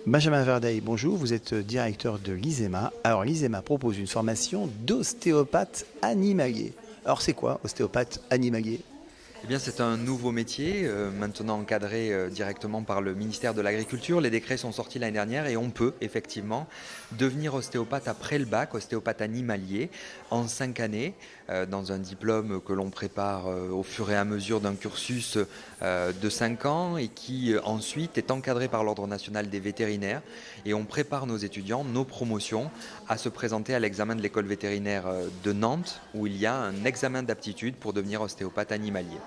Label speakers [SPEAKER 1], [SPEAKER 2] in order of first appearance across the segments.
[SPEAKER 1] Benjamin Verdeil, bonjour, vous êtes directeur de l'ISEMA. Alors l'ISEMA propose une formation d'ostéopathe animalier. Alors c'est quoi, ostéopathe animalier?
[SPEAKER 2] Eh bien, c'est un nouveau métier, maintenant encadré directement par le ministère de l'Agriculture. Les décrets sont sortis l'année dernière et on peut effectivement devenir ostéopathe après le bac, ostéopathe animalier, en 5 années, dans un diplôme que l'on prépare au fur et à mesure d'un cursus de 5 ans et qui ensuite est encadré par l'Ordre national des vétérinaires. Et on prépare nos étudiants, nos promotions, à se présenter à l'examen de l'école vétérinaire de Nantes, où il y a un examen d'aptitude pour devenir ostéopathe animalier.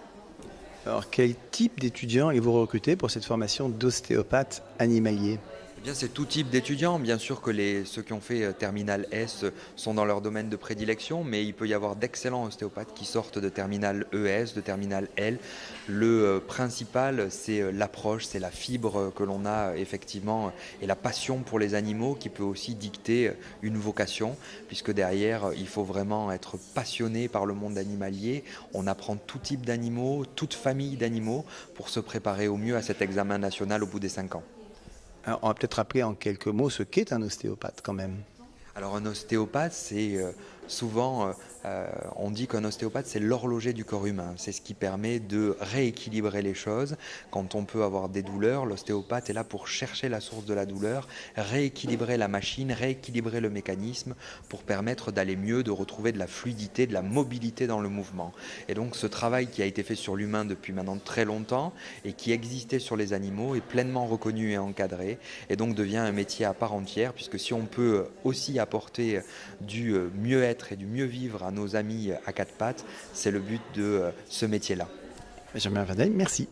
[SPEAKER 1] Alors quel type d'étudiants allez-vous recruter pour cette formation d'ostéopathe animalier?
[SPEAKER 2] Eh bien, c'est tout type d'étudiants. Bien sûr que ceux qui ont fait Terminal S sont dans leur domaine de prédilection, mais il peut y avoir d'excellents ostéopathes qui sortent de Terminal ES, de Terminal L. Le principal, c'est l'approche, c'est la fibre que l'on a effectivement et la passion pour les animaux qui peut aussi dicter une vocation, puisque derrière, il faut vraiment être passionné par le monde animalier. On apprend tout type d'animaux, toute famille d'animaux pour se préparer au mieux à cet examen national au bout des 5 ans.
[SPEAKER 1] Alors on va peut-être rappeler en quelques mots ce qu'est un ostéopathe quand même.
[SPEAKER 2] Alors un ostéopathe, c'est souvent, on dit qu'un ostéopathe, c'est l'horloger du corps humain. C'est ce qui permet de rééquilibrer les choses. Quand on peut avoir des douleurs, l'ostéopathe est là pour chercher la source de la douleur, rééquilibrer la machine, rééquilibrer le mécanisme pour permettre d'aller mieux, de retrouver de la fluidité, de la mobilité dans le mouvement. Et donc ce travail qui a été fait sur l'humain depuis maintenant très longtemps et qui existait sur les animaux est pleinement reconnu et encadré et donc devient un métier à part entière, puisque si on peut aussi apporter du mieux-être et du mieux-vivre à nos amis à quatre pattes, c'est le but de ce métier-là.
[SPEAKER 1] Benjamin Verdeil, merci.